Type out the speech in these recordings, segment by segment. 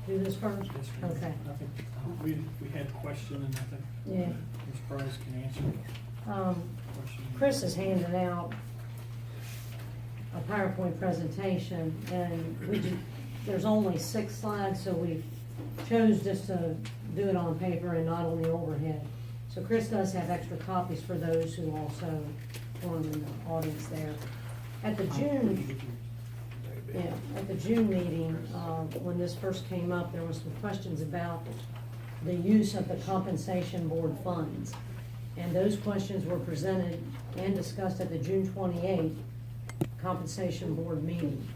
do this first? Yes, ma'am. Okay. I think, we had a question, and I think Yeah. Ms. Price can answer the question. Chris is handing out a PowerPoint presentation, and there's only 6 slides, so we chose just to do it on paper and not on the overhead. So Chris does have extra copies for those who also want in the audience there. At the June, at the June meeting, when this first came up, there was some questions about the use of the compensation board funds. And those questions were presented and discussed at the June 28th compensation board meeting.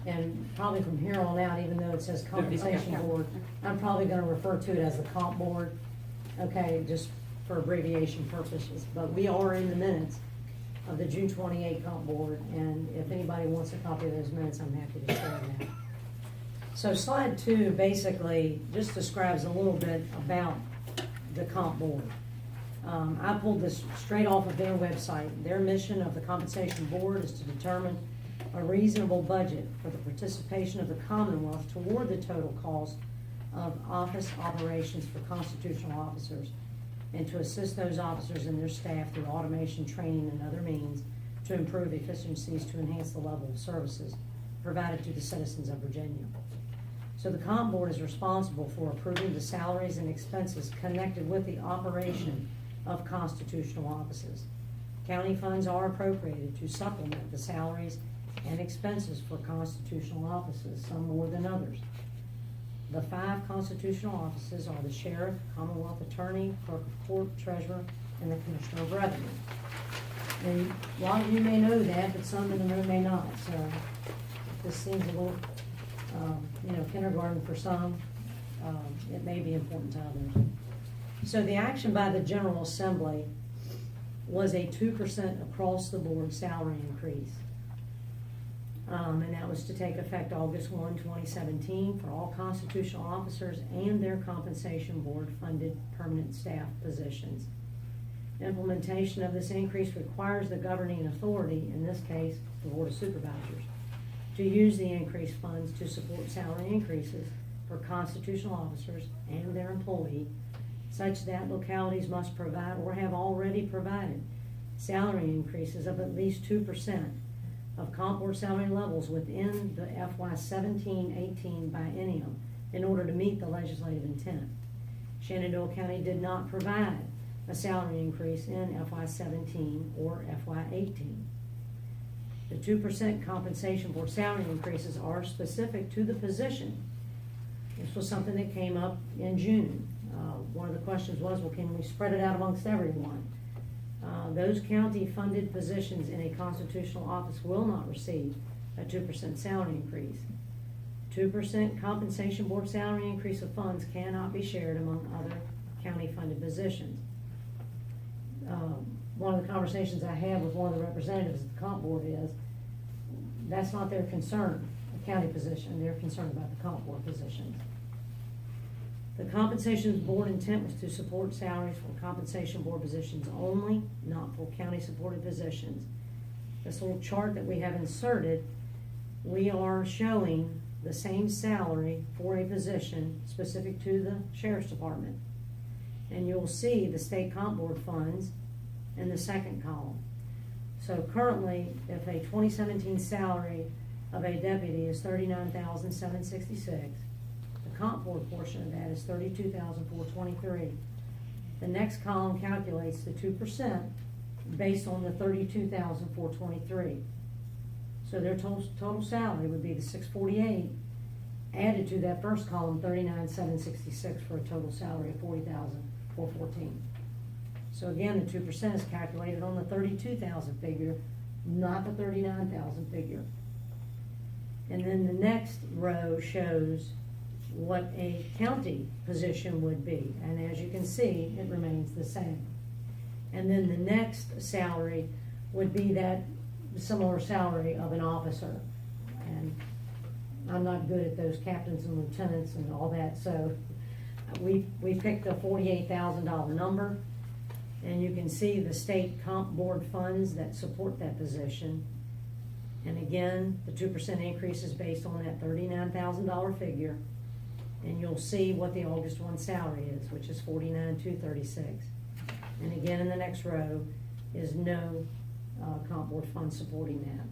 And probably from here on out, even though it says compensation board, I'm probably gonna refer to it as the comp board, okay, just for abbreviation purposes. But we are in the minutes of the June 28 comp board, and if anybody wants a copy of those minutes, I'm happy to share that. So slide 2 basically just describes a little bit about the comp board. I pulled this straight off of their website. Their mission of the compensation board is to determine a reasonable budget for the participation of the Commonwealth toward the total cost of office operations for constitutional officers, and to assist those officers and their staff through automation, training, and other means to improve efficiencies to enhance the level of services provided to the citizens of Virginia. So the comp board is responsible for approving the salaries and expenses connected with the operation of constitutional offices. County funds are appropriated to supplement the salaries and expenses for constitutional offices, some more than others. The 5 constitutional offices are the sheriff, Commonwealth attorney, clerk of court, treasurer, and the commissioner of revenue. And a lot of you may know that, but some in the room may not. So this seems a little, kindergarten for some. It may be important to others. So the action by the General Assembly was a 2% across the board salary increase. And that was to take effect August 1, 2017 for all constitutional officers and their compensation board funded permanent staff positions. Implementation of this increase requires the governing authority, in this case, the Board of Supervisors, to use the increased funds to support salary increases for constitutional officers and their employee, such that localities must provide or have already provided salary increases of at least 2% of comp board salary levels within the FY 17-18 biennium in order to meet the legislative intent. Shenandoah County did not provide a salary increase in FY 17 or FY 18. The 2% compensation board salary increases are specific to the position. This was something that came up in June. One of the questions was, well, can we spread it out amongst everyone? Those county-funded positions in a constitutional office will not receive a 2% salary increase. 2% compensation board salary increase of funds cannot be shared among other county-funded positions. One of the conversations I had with one of the representatives of the comp board is, that's not their concern, a county position. They're concerned about the comp board positions. The compensation board intent was to support salaries for compensation board positions only, not for county supported positions. This little chart that we have inserted, we are showing the same salary for a position specific to the sheriff's department. And you'll see the state comp board funds in the second column. So currently, if a 2017 salary of a deputy is $39,766, the comp board portion of that is $32,423. The next column calculates the 2% based on the $32,423. So their total salary would be the $648 added to that first column, $39,766, for a total salary of $40,414. So again, the 2% is calculated on the $32,000 figure, not the $39,000 figure. And then the next row shows what a county position would be. And as you can see, it remains the same. And then the next salary would be that similar salary of an officer. And I'm not good at those captains and lieutenants and all that, so we picked a $48,000 number. And you can see the state comp board funds that support that position. And again, the 2% increase is based on that $39,000 figure. And you'll see what the August 1 salary is, which is $49,236. And again, in the next row is no comp board fund supporting that.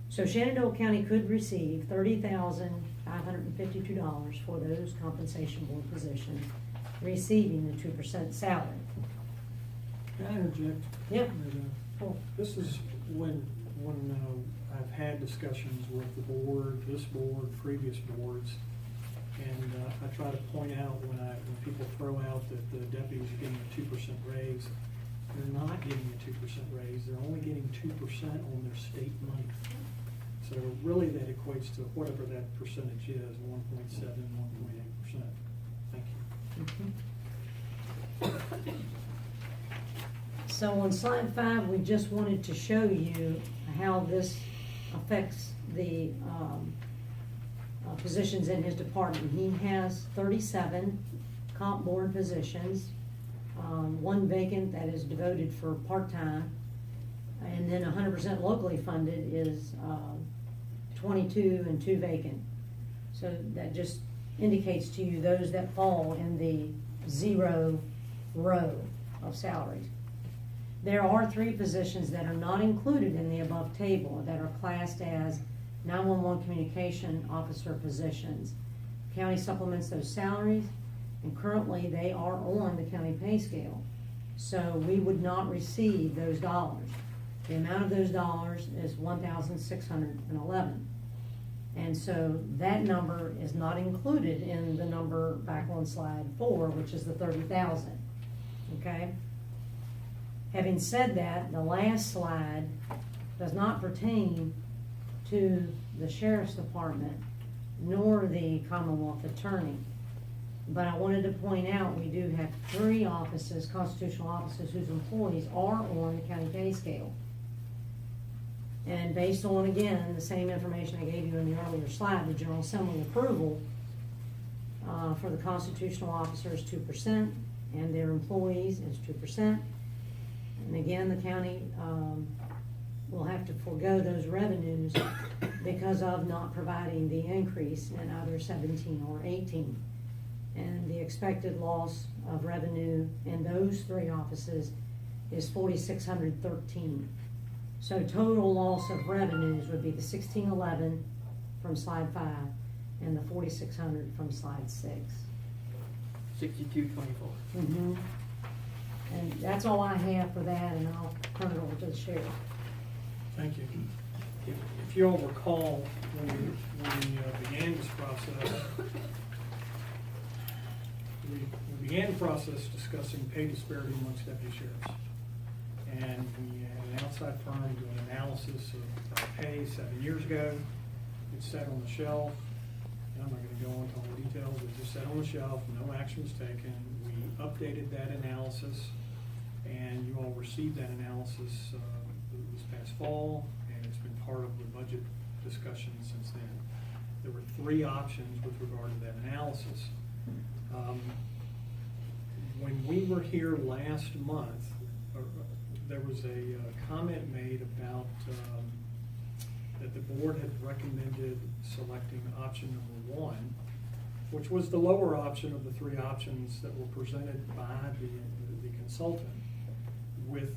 So Shenandoah County could receive $30,552 for those compensation board positions, receiving the 2% salary. Can I interject? Yeah. Well, this is when I've had discussions with the board, this board, previous boards, and I try to point out when people throw out that the deputies are getting a 2% raise, they're not getting a 2% raise, they're only getting 2% on their state money. So really that equates to whatever that percentage is, 1.7, 1.8%. Thank you. So on slide 5, we just wanted to show you how this affects the positions in his department. He has 37 comp board positions, 1 vacant that is devoted for part-time, and then 100% locally funded is 22 and 2 vacant. So that just indicates to you those that fall in the 0 row of salaries. There are 3 positions that are not included in the above table that are classed as 911 communication officer positions. County supplements those salaries, and currently they are on the county pay scale. So we would not receive those dollars. The amount of those dollars is $1,611. And so that number is not included in the number back on slide 4, which is the 30,000, okay? Having said that, the last slide does not pertain to the sheriff's department nor the Commonwealth attorney. But I wanted to point out, we do have 3 offices, constitutional offices, whose employees are on the county pay scale. And based on, again, the same information I gave you in the earlier slide, the General Assembly approval for the constitutional officers 2%, and their employees is 2%. And again, the county will have to forego those revenues because of not providing the increase in either 17 or 18. And the expected loss of revenue in those 3 offices is $4,613. So total loss of revenues would be the $1,611 from slide 5 and the $4,600 from slide 6. 6224. Mm-hmm. And that's all I have for that, and I'll turn it over to the sheriff. Thank you. If you all recall, when we began this process, we began the process discussing pay disparity amongst deputy sheriffs. And we had an outside firm do an analysis of our pay 7 years ago. It sat on the shelf, and I'm not gonna go into all the details, it just sat on the shelf, no action was taken. We updated that analysis, and you all received that analysis this past fall, and it's been part of the budget discussion since then. There were 3 options with regard to that analysis. When we were here last month, there was a comment made about that the board had recommended selecting option number 1, which was the lower option of the 3 options that were presented by the consultant. With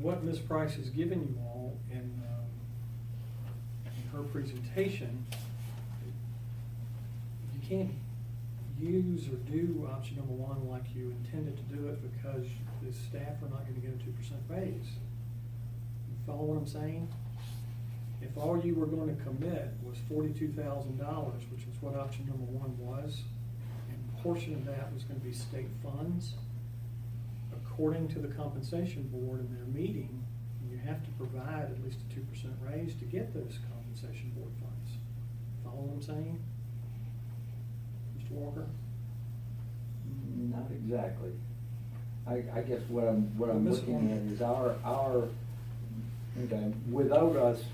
what Ms. Price has given you all in her presentation, you can't use or do option number 1 like you intended to do it because the staff are not going to get a 2% raise. You follow what I'm saying? If all you were going to commit was $42,000, which was what option number 1 was, and a portion of that was going to be state funds, according to the compensation board in their meeting, you have to provide at least a 2% raise to get those compensation board funds. Follow what I'm saying? Mr. Walker? Not exactly. I guess what I'm Miss looking Walker. at is our, okay, without us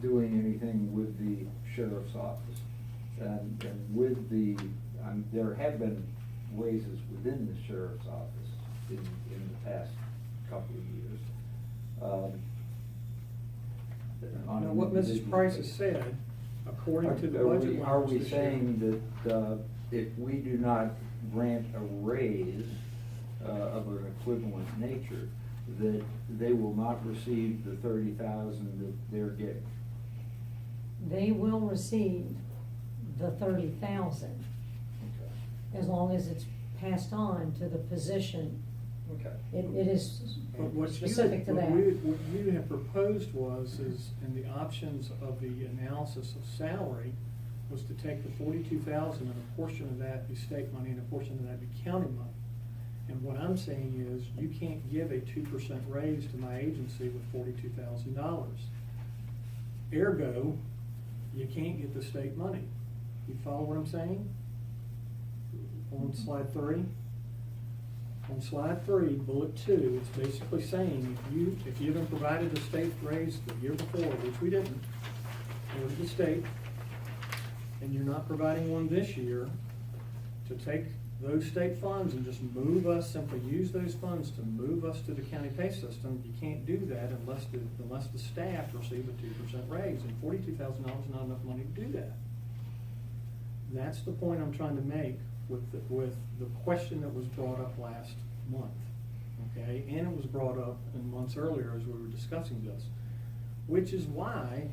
doing anything with the sheriff's office, and with there have been raises within the sheriff's office in the past couple of years. Now, what Mrs. Price has said, according to the Are budget we- language Are we this year. saying that if we do not grant a raise of an equivalent nature, that they will not receive the 30,000 that they're getting? They will receive the 30,000 Okay. as long as it's passed on to the position. Okay. It is But what specific to that. What you have proposed is in the options of the analysis of salary, was to take the 42,000 and a portion of that be state money and a portion of that be county money. And what I'm saying is, you can't give a 2% raise to my agency with $42,000. Ergo, you can't get the state money. You follow what I'm saying? On slide 3. On slide 3, bullet 2, it's basically saying, if you haven't provided a state raise the year before, which we didn't, go to the state, and you're not providing one this year, to take those state funds and just move us, simply use those funds to move us to the county pay system, you can't do that unless the staff receive a 2% raise, and $42,000 is not enough money to do that. That's the point I'm trying to make with the question that was brought up last month, okay? And it was brought up in months earlier as we were discussing this, which is why,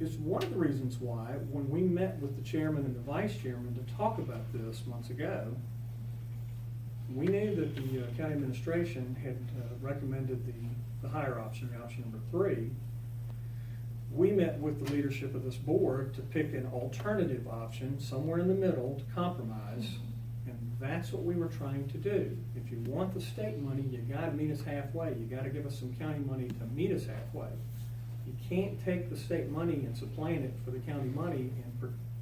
it's one of the reasons why, when we met with the chairman and the vice chairman to talk about this months ago, we knew that the county administration had recommended the higher option, the option number 3. We met with the leadership of this board to pick an alternative option, somewhere in the middle, to compromise, and that's what we were trying to do. If you want the state money, you gotta meet us halfway. You gotta give us some county money to meet us halfway. You can't take the state money and supplant it for the county money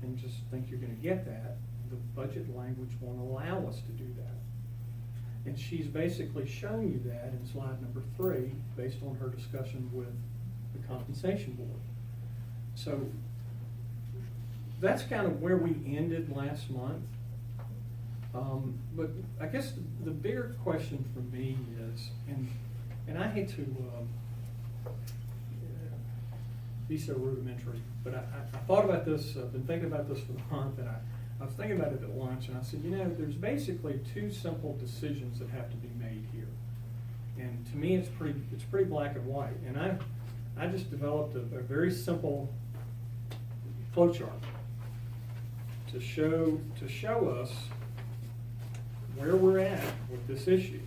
and just think you're gonna get that. The budget language won't allow us to do that. And she's basically shown you that in slide number 3, based on her discussion with the compensation board. So that's kind of where we ended last month. But I guess the bigger question for me is, and I hate to be so rudimentary, but I thought about this, I've been thinking about this for the month, and I was thinking about it at lunch, and I said, there's basically 2 simple decisions that have to be made here. And to me, it's pretty black and white. And I just developed a very simple flow chart to show us where we're at with this issue.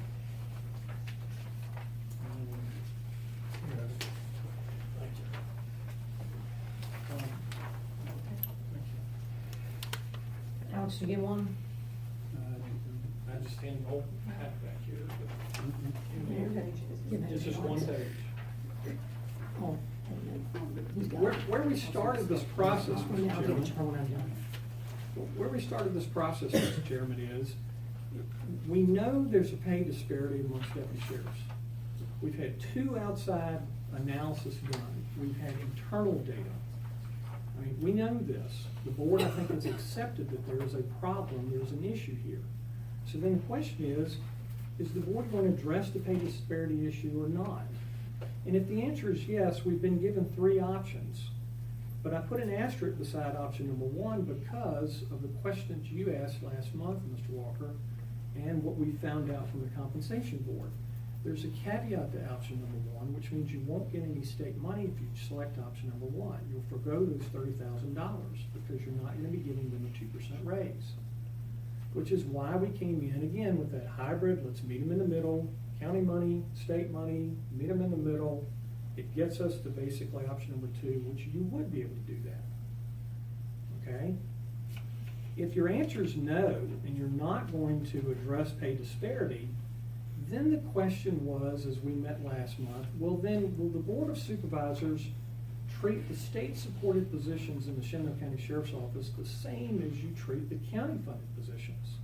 Alex, you get one? I just hand the whole hat back here. Give that It's to just Alex. one page. Oh, he's got it. Where we started this process, I'll Mr. give it to her Chairman, when I'm done. where we started this process, Mr. Chairman, is we know there's a pay disparity amongst deputy sheriffs. We've had 2 outside analysis done. We've had internal data. I mean, we know this. The board, I think, has accepted that there is a problem, there's an issue here. So then the question is the board going to address the pay disparity issue or not? And if the answer is yes, we've been given 3 options. But I put an asterisk beside option number 1 because of the questions you asked last month, Mr. Walker, and what we found out from the compensation board. There's a caveat to option number 1, which means you won't get any state money if you select option number 1. You'll forgo those $30,000 because you're not going to be giving them a 2% raise. Which is why we came in again with that hybrid, let's meet them in the middle, county money, state money, meet them in the middle. It gets us to basically option number 2, which you would be able to do that. Okay? If your answer is no, and you're not going to address pay disparity, then the question was, as we met last month, well then, will the Board of Supervisors treat the state-supported positions in the Shenandoah County Sheriff's Office the same as you treat the county-funded positions?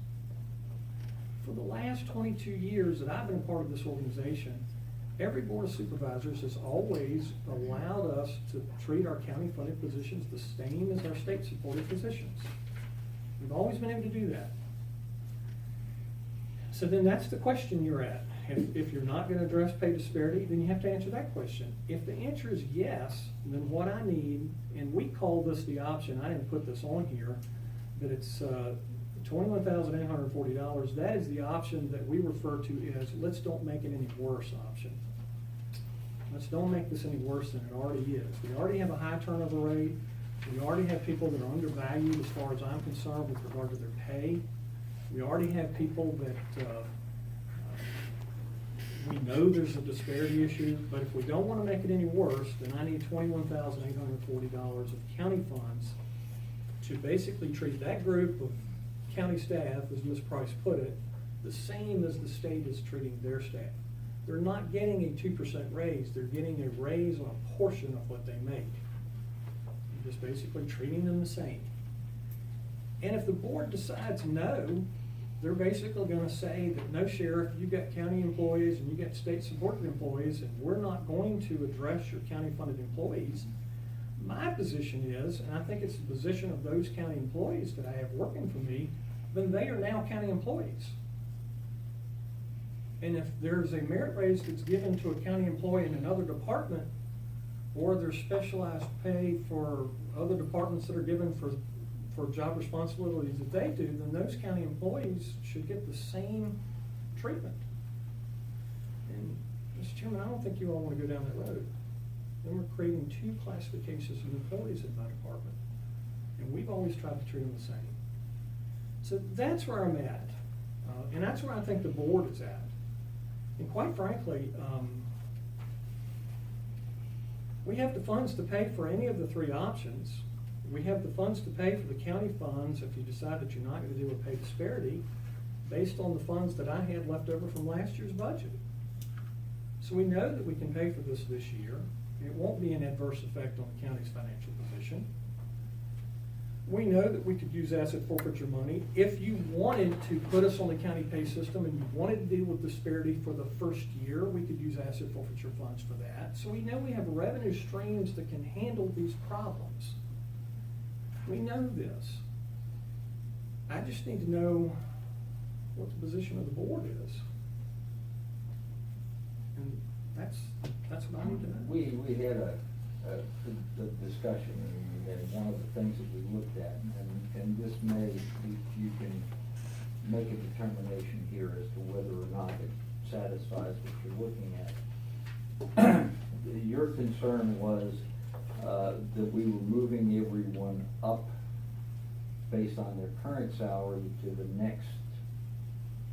For the last 22 years that I've been a part of this organization, every Board of Supervisors has always allowed us to treat our county-funded positions the same as our state-supported positions. We've always been able to do that. So then that's the question you're at. If you're not gonna address pay disparity, then you have to answer that question. If the answer is yes, then what I need, and we call this the option, I didn't put this on here, but it's $21,840. That is the option that we refer to as let's don't make it any worse option. Let's don't make this any worse than it already is. We already have a high turnover rate. We already have people that are undervalued as far as I'm concerned with regard to their pay. We already have people that we know there's a disparity issue, but if we don't want to make it any worse, then I need $21,840 of county funds to basically treat that group of county staff, as Ms. Price put it, the same as the state is treating their staff. They're not getting a 2% raise, they're getting a raise on a portion of what they make. You're just basically treating them the same. And if the board decides no, they're basically gonna say that no, Sheriff, you got county employees and you got state supported employees, and we're not going to address your county funded employees. My position is, and I think it's the position of those county employees that I have working for me, then they are now county employees. And if there's a merit raise that's given to a county employee in another department, or there's specialized pay for other departments that are given for job responsibilities that they do, then those county employees should get the same treatment. And, Mr. Chairman, I don't think you all want to go down that road. Then we're creating two classifications of employees in my department. And we've always tried to treat them the same. So that's where I'm at. And that's where I think the board is at. And quite frankly, we have the funds to pay for any of the three options. We have the funds to pay for the county funds if you decide that you're not going to deal with pay disparity based on the funds that I had left over from last year's budget. So we know that we can pay for this year. It won't be an adverse effect on the county's financial position. We know that we could use asset forfeiture money. If you wanted to put us on the county pay system and you wanted to deal with disparity for the first year, we could use asset forfeiture funds for that. So we know we have revenue streams that can handle these problems. We know this. I just need to know what the position of the board is. And that's what I need to know. We had a discussion, and one of the things that we looked at, and this may, you can make a determination here as to whether or not it satisfies what you're looking at. Your concern was that we were moving everyone up based on their current salary to the next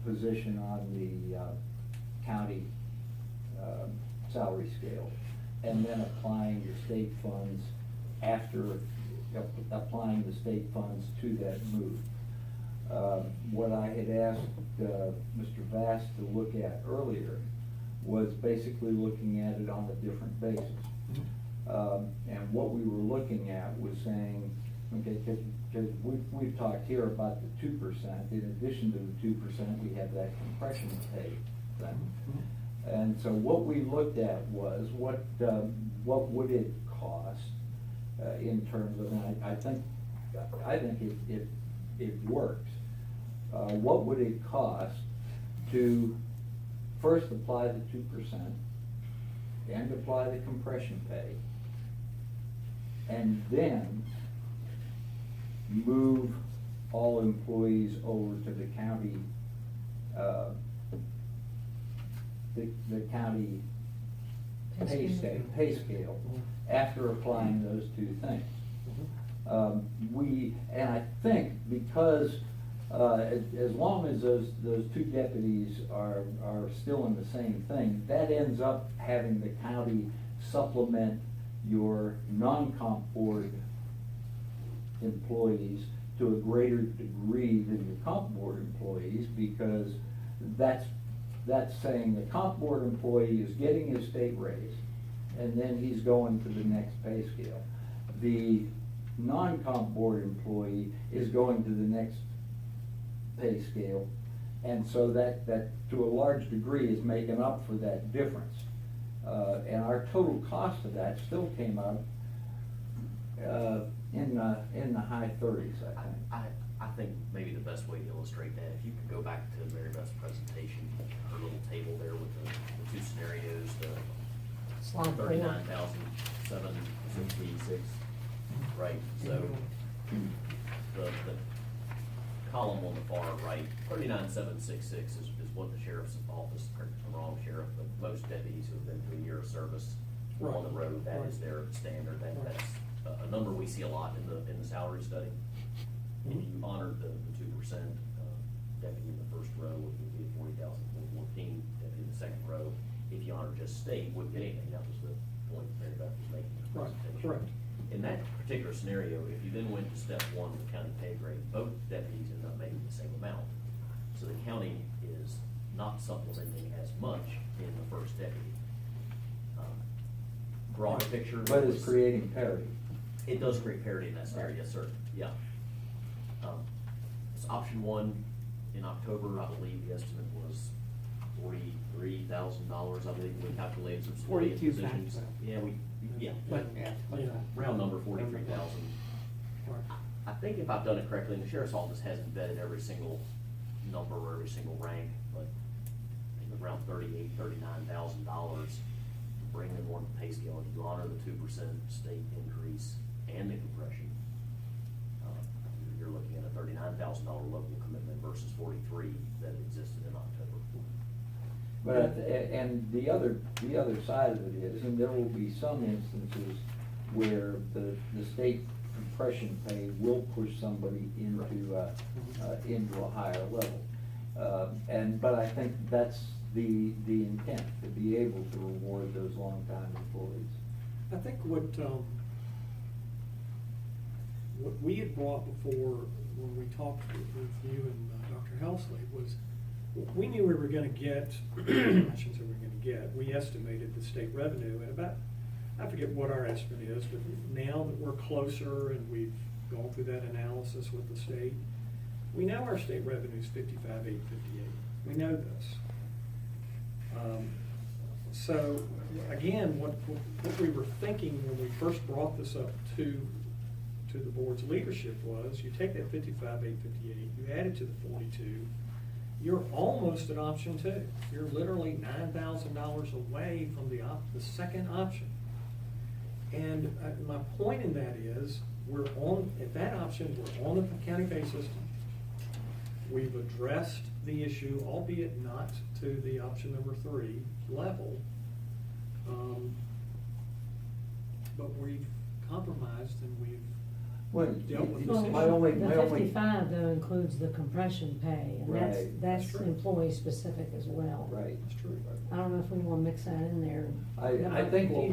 position on the county salary scale, and then applying the state funds after applying the state funds to that move. What I had asked Mr. Vass to look at earlier was basically looking at it on a different basis. And what we were looking at was saying, okay, because we've talked here about the 2%. In addition to the 2%, we have that compression pay thing. And so what we looked at was what would it cost in terms of, and I think it works. What would it cost to first apply the 2% and apply the compression pay, and then move all employees over to the county, the county pay scale after applying those two things. And I think because as long as those two deputies are still in the same thing, that ends up having the county supplement your non-comp board employees to a greater degree than your comp board employees, because that's saying the comp board employee is getting his state raise, and then he's going to the next pay scale. The non-comp board employee is going to the next pay scale, and so that to a large degree is making up for that difference. And our total cost of that still came out in the high 30s, I think. I think maybe the best way to illustrate that, if you could go back to Mary Beth's presentation, her little table there with the two scenarios, the Slide 4. 39,766, right? So the column on the far right, 39,766 is what the sheriff's office, correct me if I'm wrong, Sheriff, but most deputies who have been through a year of service on the road, that is their standard. That's a number we see a lot in the salary study. If you honored the 2%, deputy in the first row would be at 40,414, deputy in the second row. If you honor just state, wouldn't get anything. That was the point Mary Beth was making in the Right, presentation. correct. In that particular scenario, if you then went to step one of the county pay grade, both deputies end up making the same amount. So the county is not supplementing as much in the first deputy. Broader picture. But it's creating parity. It does create parity in that scenario, yes, sir, yeah. It's option one in October, I believe the estimate was $43,000, I believe we calculated some civilian 42,000. positions. Yeah, yeah, But, yeah. Yeah. round number 43,000. Right. I think if I've done it correctly, and the sheriff's office hasn't vetted every single number or every single rank, but I think around $39,000 to bring them on the pay scale. If you honor the 2% state increase and the compression, you're looking at a $39,000 local commitment versus 43 that existed in October. But, and the other side of it is, and there will be some instances where the state compression pay will push somebody into a higher level. But I think that's the intent, to be able to reward those longtime employees. I think what we had brought before when we talked with you and Dr. Helsley was, we knew we were gonna get, I shouldn't say we were gonna get, we estimated the state revenue at about, I forget what our estimate is, but now that we're closer and we've gone through that analysis with the state, we know our state revenue is 55,858. We know this. So again, what we were thinking when we first brought this up to the board's leadership was, you take that 55,858, you add it to the 42, you're almost at option two. You're literally $9,000 away from the second option. And my point in that is, we're on, at that option, we're on the county pay system. We've addressed the issue, albeit not to the option number 3 level. But we've compromised and we've Well, dealt with Well, this my issue. only- the 55 though includes the compression pay, and Right. that's That's true. employee specific as well. Right. That's true. I don't know if we wanna mix that in there. I think what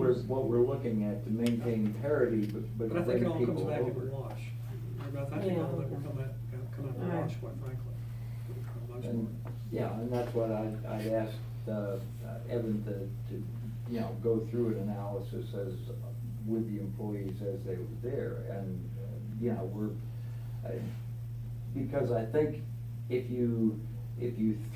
we're looking at to maintain parity, but But I think it all bring comes people back in over. the wash. Mary Beth, I think Yeah, all that will okay. come out in the All right. wash, quite frankly. For the most And, part. yeah, and that's what I'd asked Evan to go through an analysis as, with the employees as they were there. And, because I think if you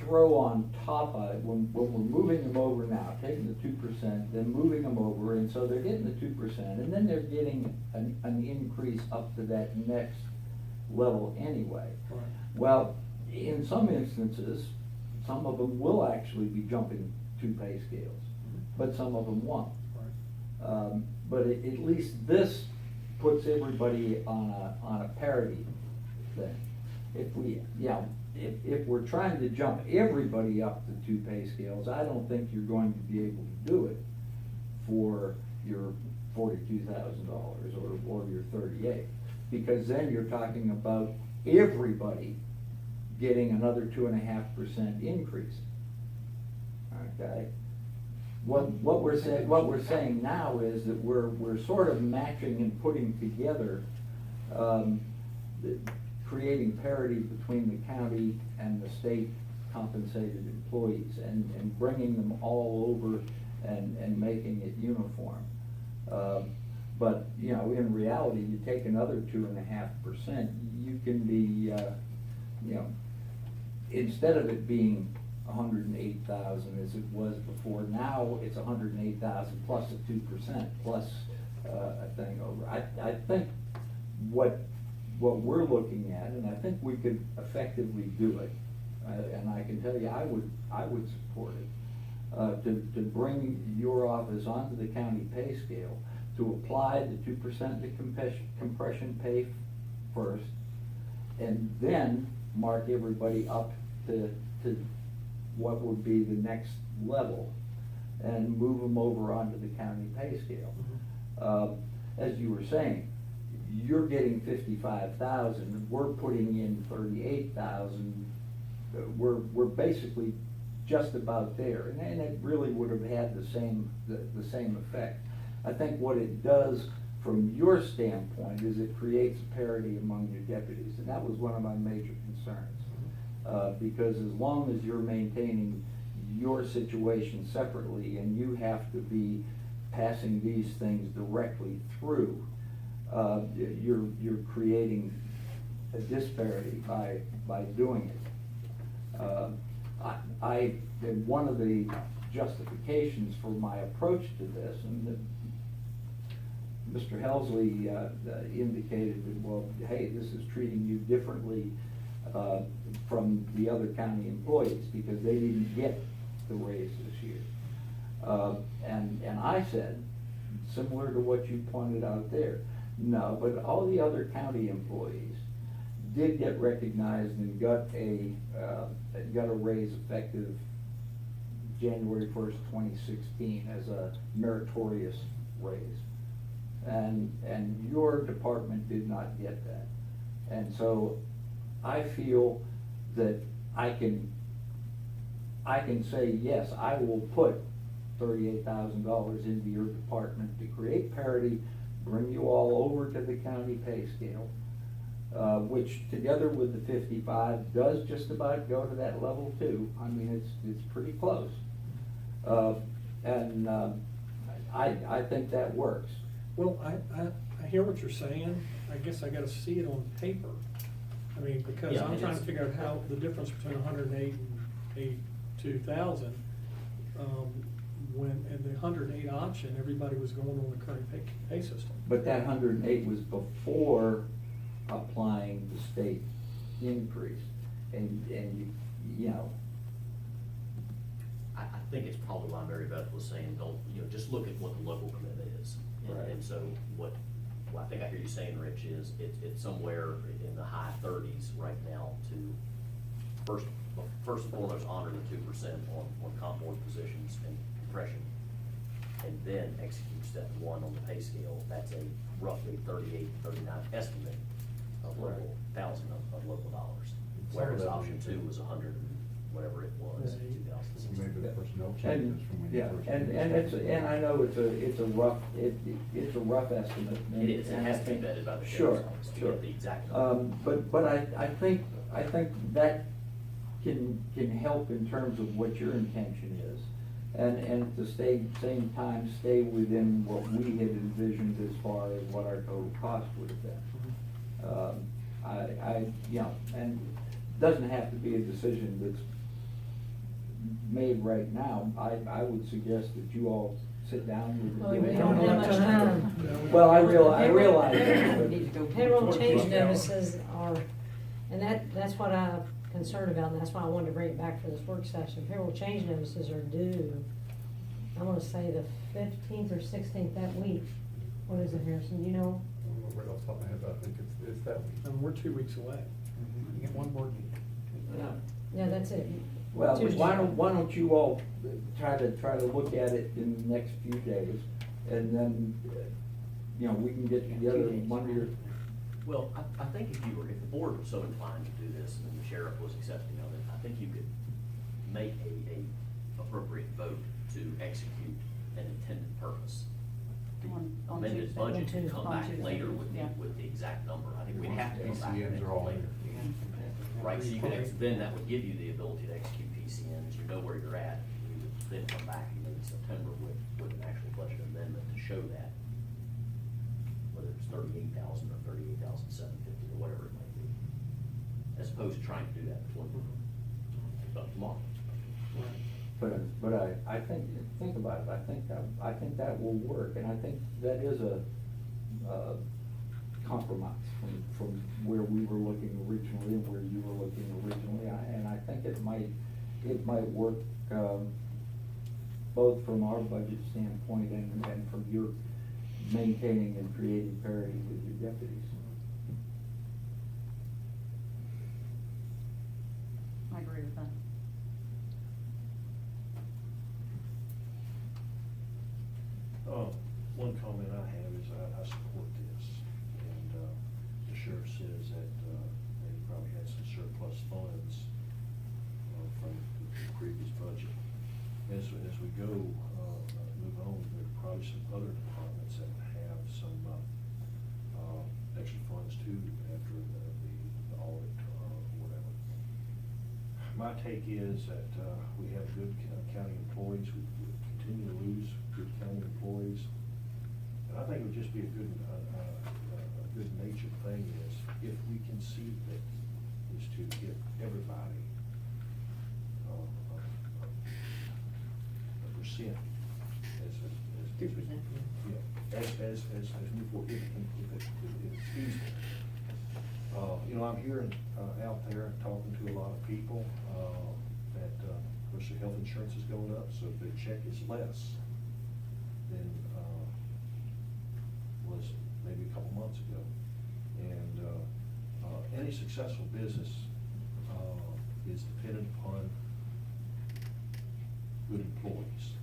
throw on top of it, when we're moving them over now, taking the 2%, then moving them over, and so they're getting the 2%, and then they're getting an increase up to that next level anyway. Right. Well, in some instances, some of them will actually be jumping 2 pay scales, but some of them won't. Right. But at least this puts everybody on a parity thing. If we're trying to jump everybody up to 2 pay scales, I don't think you're going to be able to do it for your $42,000 or your 38, because then you're talking about everybody getting another 2.5% increase. Okay? What we're saying now is that we're sort of matching and putting together, creating parity between the county and the state compensated employees and bringing them all over and making it uniform. But, in reality, you take another 2.5%, you can be, instead of it being 108,000 as it was before, now it's 108,000 plus a 2% plus a thing over. I think what what we're looking at, and I think we could effectively do it, and I can tell you, I would support it, to bring your office onto the county pay scale, to apply the 2% to compression pay first, and then mark everybody up to what would be the next level, and move them over onto the county pay scale. As you were saying, you're getting 55,000, we're putting in 38,000, we're basically just about there, and it really would have had the same effect. I think what it does from your standpoint is it creates parity among your deputies, and that was one of my major concerns. Because as long as you're maintaining your situation separately and you have to be passing these things directly through, you're creating a disparity by doing it. One of the justifications for my approach to this, and Mr. Helsley indicated that, well, hey, this is treating you differently from the other county employees because they didn't get the raise this year. And I said, similar to what you pointed out there, no, but all the other county employees did get recognized and got a raise effective January 1st, 2016 as a meritorious raise. And your department did not get that. And so I feel that I can say, yes, I will put $38,000 into your department to create parity, bring you all over to the county pay scale, which together with the 55 does just about go to that level too. I mean, it's pretty close. And I think that works. Well, I hear what you're saying. I guess I gotta see it on paper. I mean, because Yeah, I'm it trying is. to figure out how the difference between 108 and 82,000, when in the 108 option, everybody was going on the current pay system. But that 108 was before applying the state increase. And you know, I think it's probably why Mary Beth was saying, don't, just look at what the local commitment is. Right. And so what I think I hear you saying, Rich, is it's somewhere in the high 30s right now to first and foremost honor the 2% on comp board positions and compression, and then execute step 1 on the pay scale. That's a roughly 38, 39 estimate of local thousand of local dollars. Whereas option 2 was 100 and whatever it was in 2016. Maybe the personnel and, changes from when you yeah, first. and I know it's a rough estimate. It is, it and has I to be think- vetted by the Sure, sheriff's office to sure. get the exact number. But I think that can help in terms of what your intention is. And at the same time, stay within what we had envisioned as far as what our total cost would have been. And it doesn't have to be a decision that's made right now. I would suggest that you all sit down with. Well, we don't have much time. Well, I realize that, Need to go. Payroll change Yeah. notices are, and that's what I'm concerned about, and that's why I wanted to bring it back for this work session. Payroll change notices are due, I wanna say the 15th or 16th that week. What is it, Harrison, you know? I don't know right off the top of my head, but I think it's that week. And we're 2 weeks away. You get one board meeting. Yeah, that's it. well, Tuesday. why don't you all try to look at it in the next few days, and then, we can get together Monday or. Well, I think if the board was so inclined to do this and the sheriff was accepting of it, I think you could make a appropriate vote to execute an intended purpose. The On amended Tuesday. budget On could come On back Tuesday, later with yeah. the exact number. I think we'd have to come back with PCNs it are all later. in. Right, so you could, then that would give you the ability to execute PCNs, you know where you're at. You would then come back in September with an actual budget amendment to show that, whether it's 38,000 or 38,750 or whatever it might be, as opposed to trying to do that before tomorrow. But I think about it, I think that will work, and I think that is a compromise from where we were looking originally and where you were looking originally. And I think it might work, both from our budget standpoint and from your maintaining and creating parity with your deputies. I agree with that. One comment I have is I support this, and the sheriff says that they probably had some surplus funds from the previous budget. As we go, move on, there are probably some other departments that have some extra funds too after the audit or whatever. My take is that we have good county employees, we continue to lose good county employees. And I think it would just be a good natured thing is if we can see that is to get everybody a percent as 2%. Yeah, as move forward, if it's feasible. You know, I'm hearing out there, talking to a lot of people, that, of course, their health insurance is going up, so if their check is less than, was maybe a couple months ago. And, any successful business, is dependent upon good employees.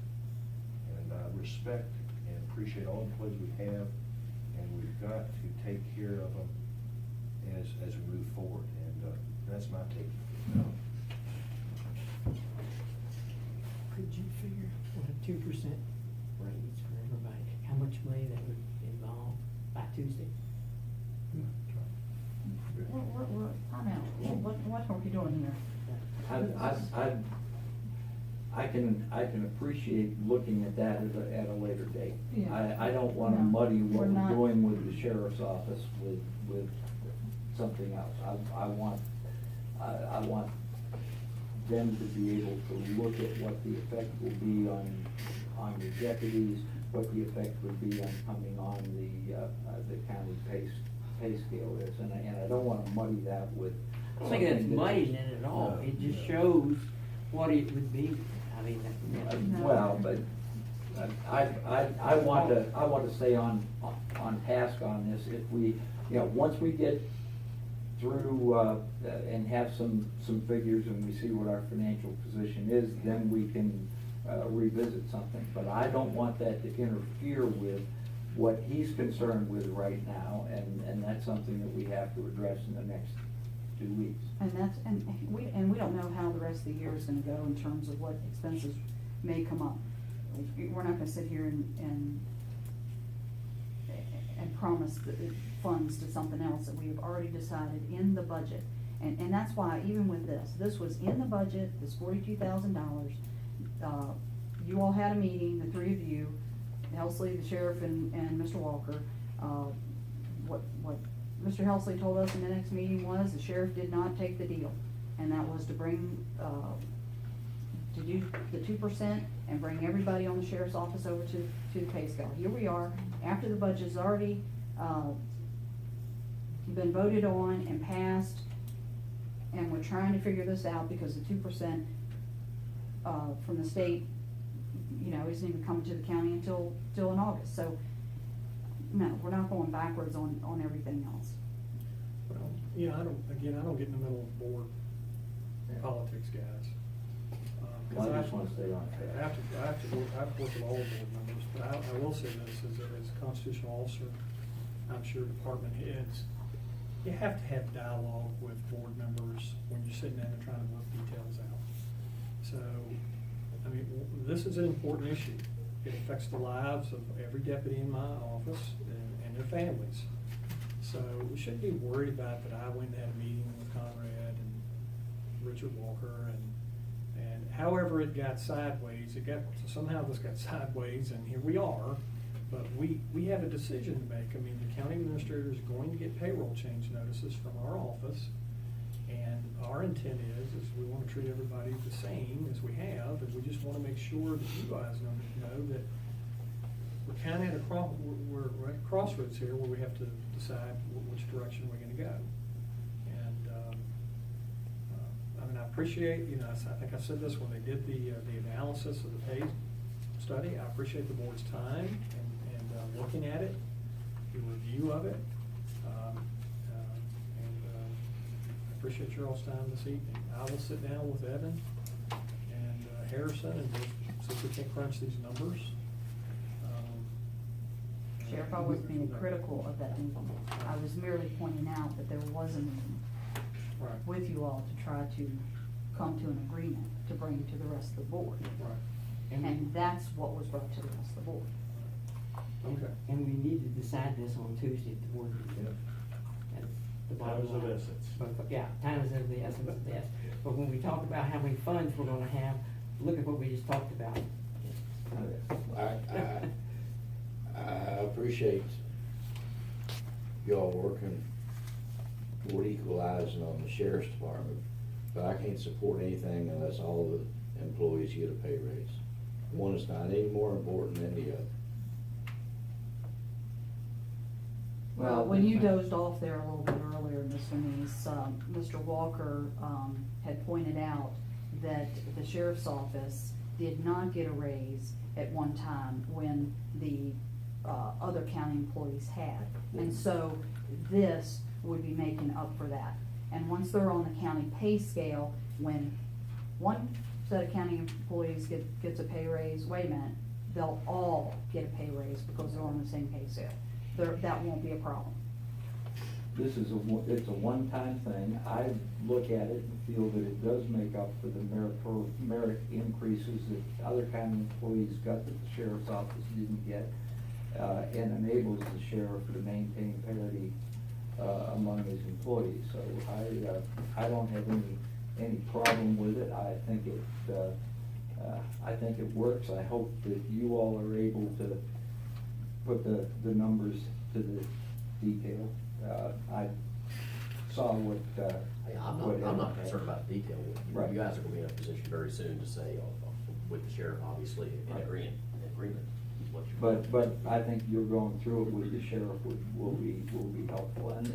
And I respect and appreciate all the employees we have, and we've got to take care of them as we move forward, and that's my take. Could you figure what a 2% raise for everybody, how much money that would involve by Tuesday? Time out. What are we doing here? I can appreciate looking at that at a later date. Yeah. I don't wanna No, muddy what we're not. we're doing with the sheriff's office with something else. I want them to be able to look at what the effect will be on the deputies, what the effect would be on coming on the county pay scale is, and I don't wanna muddy that with. I don't think that's something muddying it at all, it just shows what it would be, I mean, Well, but I want to stay on task on this. If we, once we get through, and have some figures and we see what our financial position is, then we can, revisit something. But I don't want that to interfere with what he's concerned with right now, and that's something that we have to address in the next 2 weeks. And we don't know how the rest of the year is gonna go in terms of what expenses may come up. We're not gonna sit here and promise the funds to something else that we have already decided in the budget. And that's why, even with this was in the budget, this $42,000. You all had a meeting, the three of you, Helsley, the sheriff, and Mr. Walker. What Mr. Helsley told us in the next meeting was the sheriff did not take the deal. And that was to bring, to do the 2% and bring everybody on the sheriff's office over to the pay scale. Here we are, after the budget's already, been voted on and passed, and we're trying to figure this out because the 2%, from the state, isn't even coming to the county until in August. So, no, we're not going backwards on everything else. Well, I don't get in the middle of board politics, guys. Well, I just wanna stay on I task. have to work with all board members, but I will say this, as a constitutional officer, I'm sure department heads, you have to have dialogue with board members when you're sitting down and trying to work details out. So, this is an important issue. It affects the lives of every deputy in my office and their families. So we shouldn't be worried about that I went and had a meeting with Conrad and Richard Walker and however it got sideways, somehow this got sideways and here we are. But we have a decision to make. The county administrator is going to get payroll change notices from our office. And our intent is we want to treat everybody the same as we have, and we just want to make sure that you guys know that we're kinda at we're at a crossroads here where we have to decide which direction we're gonna go. And, I mean, I appreciate, you know, I think I said this when they did the analysis of the pay study. I appreciate the board's time and looking at it, the review of it. I appreciate your all's time this evening. I will sit down with Evan and Harrison and just see if we can crunch these numbers. Sheriff, I wasn't being critical of that meeting. I was merely pointing out that there was a meeting Right. with you all to try to come to an agreement to bring to the rest of the board. Right. And that's what was brought to the rest of the board. Okay. And we need to decide this on Tuesday at the board meeting. That's the bottom Time is of line. essence. But, yeah, time is of the essence of this. But when we talk about how many funds we're gonna have, look at what we just talked about. I appreciate y'all working toward equalizing on the sheriff's department, but I can't support anything unless all the employees get a pay raise. One is not any more important than the other. Well, when you dozed off there a little bit earlier, Mr. Neese, Mr. Walker, had pointed out that the sheriff's office did not get a raise at one time when the, other county employees had. And so this would be making up for that. And once they're on the county pay scale, when one set of county employees gets a pay raise, wait a minute, they'll all get a pay raise because they're on the same pay scale. That won't be a problem. This is it's a one-time thing. I look at it and feel that it does make up for the merit increases that other county employees got that the sheriff's office didn't get, and enables the sheriff to maintain parity among his employees. So I don't have any problem with it. I think it works. I hope that you all are able to put the numbers to the detail. I saw what, I'm not concerned about the detail. Right. You guys are gonna be in a position very soon to say, with the sheriff, obviously, in Right. agreement is what you're. But I think you're going through it with the sheriff will be helpful. And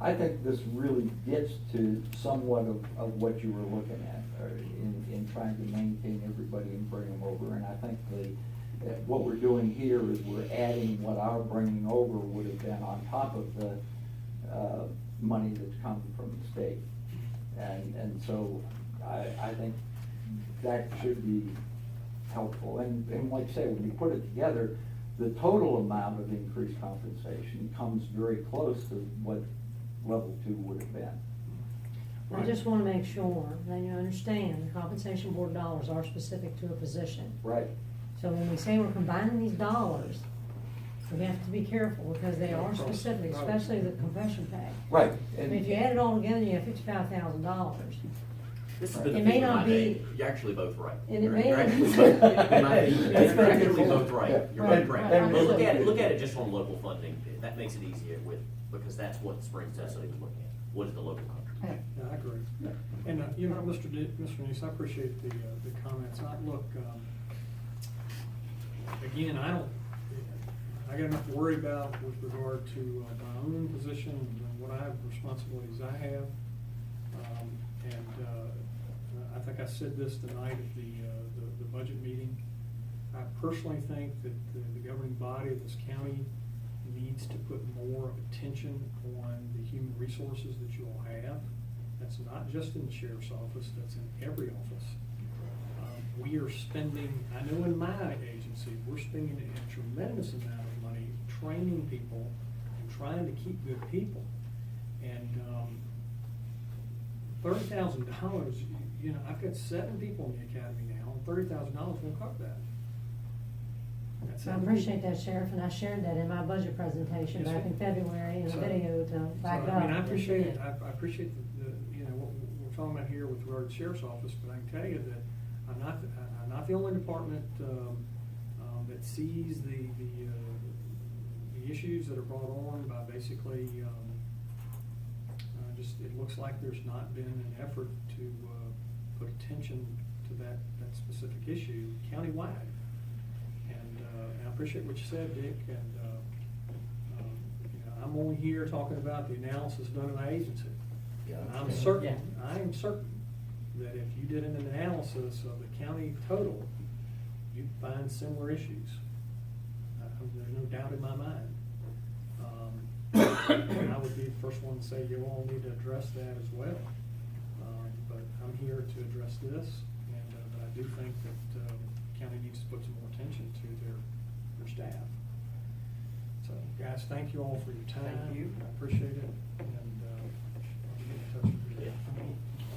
I think this really gets to somewhat of what you were looking at, in trying to maintain everybody and bring them over. And I think what we're doing here is we're adding what our bringing over would have been on top of the money that's come from the state. And so I think that should be helpful. And like I say, when you put it together, the total amount of increased compensation comes very close to what level 2 would have been. I just wanna make sure that you understand, the compensation board dollars are specific to a position. Right. So when we say we're combining these dollars, we have to be careful because they are specific, especially the confession pay. Right. I mean, if you add it all together, you have $55,000. This has been It the may theme of not my day. be- You're actually both right. And it You're- may you're not actually be- both- in my opinion, That's You're actually very both cool. right. Yeah. You're Right, both right. right. But look at it just from local funding. That makes it easier because that's what Spring City was looking at. What is the local contribution? Yeah, I agree. And, you know, Mr. Neese, I appreciate the comments. Look, again, I got enough to worry about with regard to my own position and what I have, responsibilities I have. I think I said this the night of the budget meeting. I personally think that the governing body of this county needs to put more attention on the human resources that you all have. That's not just in the sheriff's office, that's in every office. We are spending, I know in my agency, we're spending a tremendous amount of money training people and trying to keep good people. And $30,000, you know, I've got 7 people in the academy now, and $30,000 won't cover that. That's I how- appreciate that, Sheriff, and I shared that in my budget presentation Yes, back in sir. February in a So- video to back So, up. I mean, I appreciate it, Yeah. I appreciate the, you know, what we're talking about here with regard to the sheriff's office, but I can tell you that I'm not the only department, that sees the issues that are brought on by basically, it looks like there's not been an effort to, put attention to that specific issue countywide. And I appreciate what you said, Dick, and, you know, I'm only here talking about the analysis done in our agency. Yeah, I And I'm understand. certain, I am certain that if you did an analysis of the county total, you'd find similar issues. There's no doubt in my mind. And I would be the first one to say you all need to address that as well. But I'm here to address this, and, but I do think that, county needs to put some more attention to their staff. So, guys, thank you all for your time. Thank you. I appreciate it, and, I'll get in touch with you. Yeah.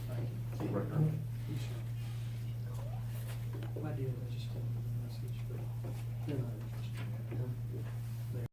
Thank you. See you, Rick.